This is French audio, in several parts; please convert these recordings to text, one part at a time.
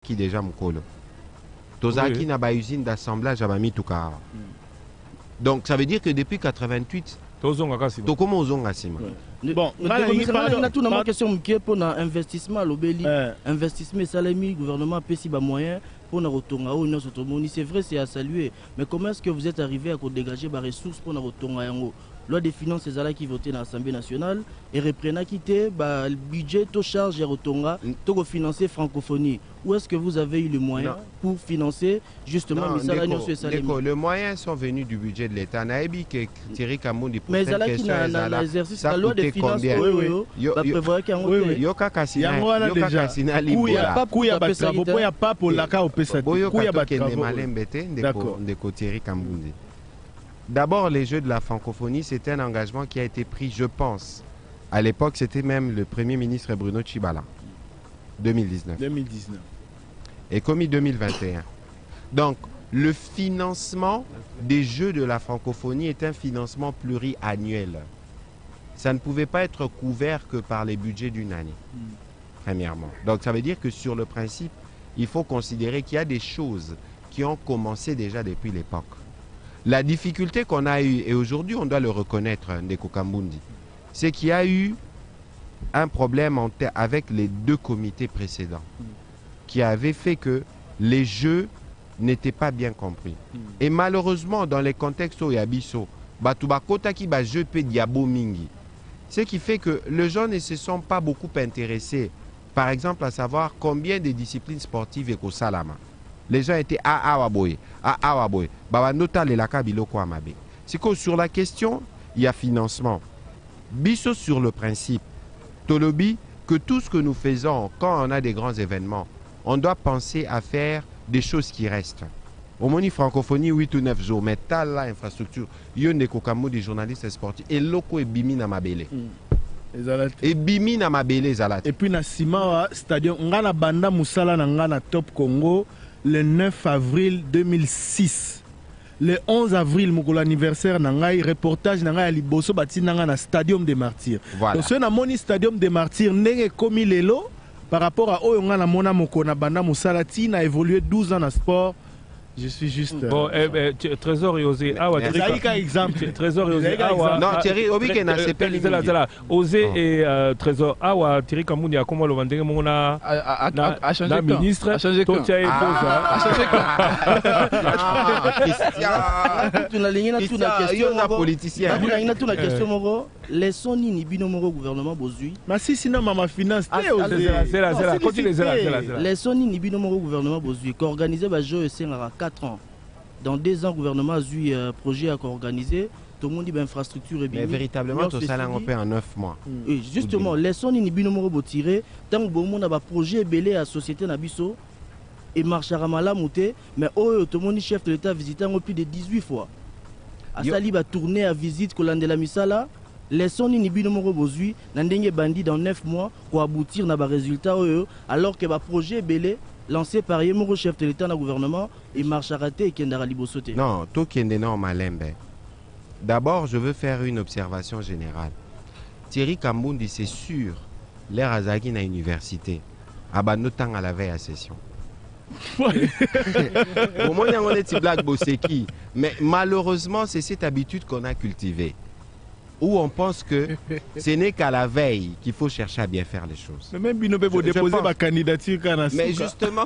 qui déjà mukolo. Tozaki na ba usine d'assemblage à Mituka. Donc ça veut dire que depuis 88 Tokoma ozonga sima. Bon, on a tout une question pour l'investissement, investissement salami, gouvernement pesi ba moyen pour na rotonga ou non sotomoni, c'est vrai, c'est à saluer, mais comment est-ce que vous êtes arrivé à dégager des ressources pour na rotonga yango? Loi des finances c'est là qui voté dans l'Assemblée nationale et reprena quitté le budget to charge et rotonga to financer francophonie. Où est-ce que vous avez eu le moyen pour financer justement les moyens sont venus du budget de l'État. Naebi que Thierry Kamundi pour mais ça qui n'a l'exercice la loi des finances yo ka kasina pas pour la ka opesa ndeko Thierry Kamundi. D'abord, les Jeux de la francophonie, c'était un engagement qui a été pris, je pense. À l'époque, c'était même le Premier ministre Bruno Tshibala. 2019. Et commis 2021. Donc, le financement des Jeux de la francophonie est un financement pluriannuel. Ça ne pouvait pas être couvert que par les budgets d'une année, premièrement. Donc, ça veut dire que sur le principe, il faut considérer qu'il y a des choses qui ont commencé déjà depuis l'époque. La difficulté qu'on a eue, et aujourd'hui on doit le reconnaître, Ndeko Kambundi, c'est qu'il y a eu un problème avec les deux comités précédents qui avaient fait que les jeux n'étaient pas bien compris. Et malheureusement, dans les contextes où il y a Bisso, ce qui fait que les gens ne se sont pas beaucoup intéressés, par exemple, à savoir combien de disciplines sportives est au Salama. Les gens étaient awaboy. C'est que sur la question, il y a financement. Bisso sur le principe. Tolobi, que tout ce que nous faisons quand on a des grands événements, on doit penser à faire des choses qui restent. Au Moni francophonie, 8 ou 9 jours, mais tal la infrastructure, il y a des journalistes sportifs, et loko et bimi na mabele. Et bimi na mabele zalat. Et puis na Simawa stadium, ngana banda musala na ngana Top Congo. Le 9 avril 2006, le 11 avril, mon anniversaire, nangai reportage nangai à Liboso bati nanga na Stadium des Martyrs. Voilà. Donc ce na moni Stadium des Martyrs n'est commis lelo par rapport à Oyonga na mona moko na banda musalati n'a évolué 12 ans na sport. Je suis juste. Bon, Trésor et Osé. Ah ouais, exemple. Trésor et Osé. Ah ouais. Non, Thierry, Obi n'a c'est pas Osé et Trésor. Ah ouais, Thierry Kamundi a comment le vendre mon na ministre. A changé quoi? Tu as politicien. la question les soni ni binomoro gouvernement bozui. Mais si sinon maman finance. C'est là. Continue les soni ni binomoro gouvernement bozui qu'organiser ba jeu et 4 ans. Dans 2 ans, le gouvernement a eu un projet à organiser. Tout le monde dit infrastructure et bien. Mais véritablement, tout ça l'a fait en 9 mois. Et justement, les sons ni binomoro botiré. Tant que le monde a un projet belé à la société Nabiso et marche à Ramala mouté. Mais tout le monde chef de l'État visitant plus de 18 fois. À Sali va tourner à visite Kolande la Misala. Les sons ni binomoro bozui. N'andenge bandi dans 9 mois pour aboutir à un résultat alors que le projet belé. Lancé par Yemoro, chef de l'État dans le gouvernement, et marche à rater et Kendara Libosote. Non, tout qui est énorme à Malembe. D'abord, je veux faire une observation générale. Thierry Kambundi, c'est sûr, l'air Azagi à l'université, à Banotang à la veille à session. Au moins, on est blague Boseki. Mais malheureusement, c'est cette habitude qu'on a cultivée. Où on pense que ce n'est qu'à la veille qu'il faut chercher à bien faire les choses. Mais même Bino peut déposer ma candidature. Mais justement,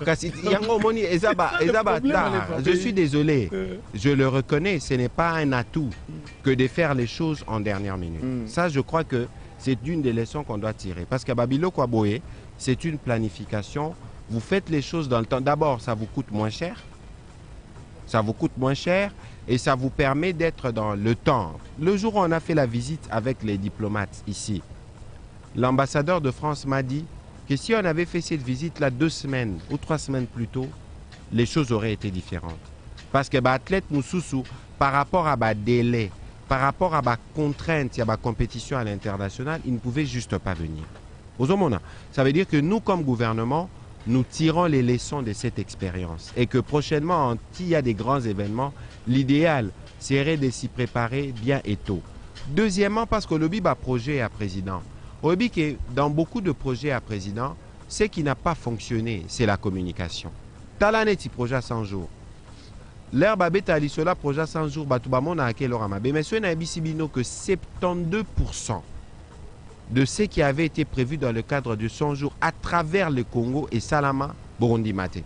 je suis désolé, je le reconnais, ce n'est pas un atout que de faire les choses en dernière minute. Ça, je crois que c'est une des leçons qu'on doit tirer. Parce qu'à Babilo Kwaboé, c'est une planification. Vous faites les choses dans le temps. D'abord, ça vous coûte moins cher. Ça vous coûte moins cher. Et ça vous permet d'être dans le temps. Le jour où on a fait la visite avec les diplomates ici, l'ambassadeur de France m'a dit que si on avait fait cette visite-là 2 semaines ou 3 semaines plus tôt, les choses auraient été différentes. Parce que l'athlète Moussoussou, par rapport à ma délai, par rapport à ma contrainte, à ma compétition à l'international, il ne pouvait juste pas venir. Ça veut dire que nous, comme gouvernement, nous tirons les leçons de cette expérience et que prochainement, s'il y a des grands événements, l'idéal serait de s'y préparer bien et tôt. Deuxièmement, parce que le BIB a projet à président. Au BIB, dans beaucoup de projets à président, ce qui n'a pas fonctionné, c'est la communication. Talaneti projet 100 jours. L'herbe abete à l'isola projet 100 jours, batubamon a quel aura mabe. Mais ce n'est que 72% de ce qui avait été prévu dans le cadre de 100 jours à travers le Congo et Salama, Burundi Maté.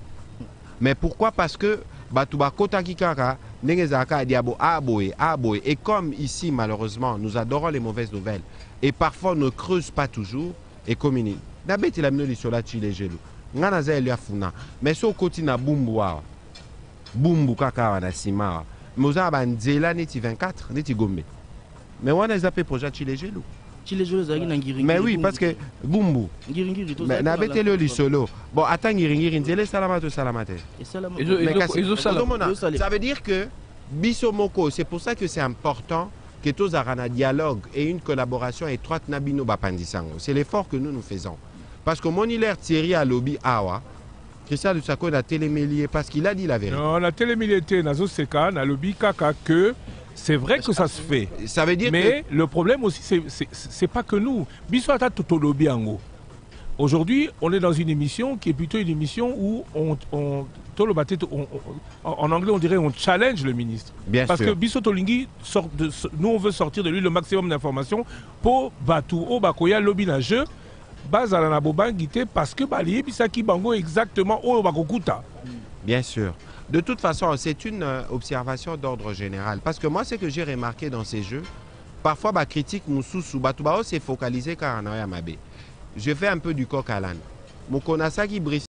Mais pourquoi? Parce que Batuba Kota Kikara, Nengezaka Diabo Aboé, Aboé. Et comme ici, malheureusement, nous adorons les mauvaises nouvelles. Et parfois, on ne creuse pas toujours et communique. N'abete la mino l'isola chile gelou. Nganaza elia funa. Mais so koti na bumbuwa. Bumbu kaka na sima. Moza banzela neti 24, neti gombe. Mais on a zappé projet chile gelou. Mais oui, parce que Bumbu. Mais n'abete le lisolo. Bon, attends, Ngiringiri, nzele salamate salamate. Ça veut dire que Bisomoko, c'est pour ça que c'est important que tous aient un dialogue et une collaboration étroite nabino bapandisango. C'est l'effort que nous faisons. Parce que mon hilaire Thierry a lobby awa. Christian de Sako a télémélié parce qu'il a dit la vérité. Non, la télémélié nazo seka na lobby kaka que c'est vrai que ça se fait. Ça veut dire mais que... le problème aussi, c'est pas que nous. Biswata Totolobi Ango. Aujourd'hui, on est dans une émission qui est plutôt une émission où en anglais, on dirait on challenge le ministre. Bien parce sûr. Que Bisso Tolingi, nous, on veut sortir de lui le maximum d'informations pour Batu, Obakoya, Lobby na jeu, Bazalana Bobangité, parce que Balié Bisaki Bango exactement au Bakokuta. Bien sûr. De toute façon, c'est une observation d'ordre général. Parce que moi, ce que j'ai remarqué dans ces jeux, parfois, ma critique Moussoussou, Batubao s'est focalisé car on a Mabe. Je fais un peu du coq à l'âne. Mon Konasaki brise.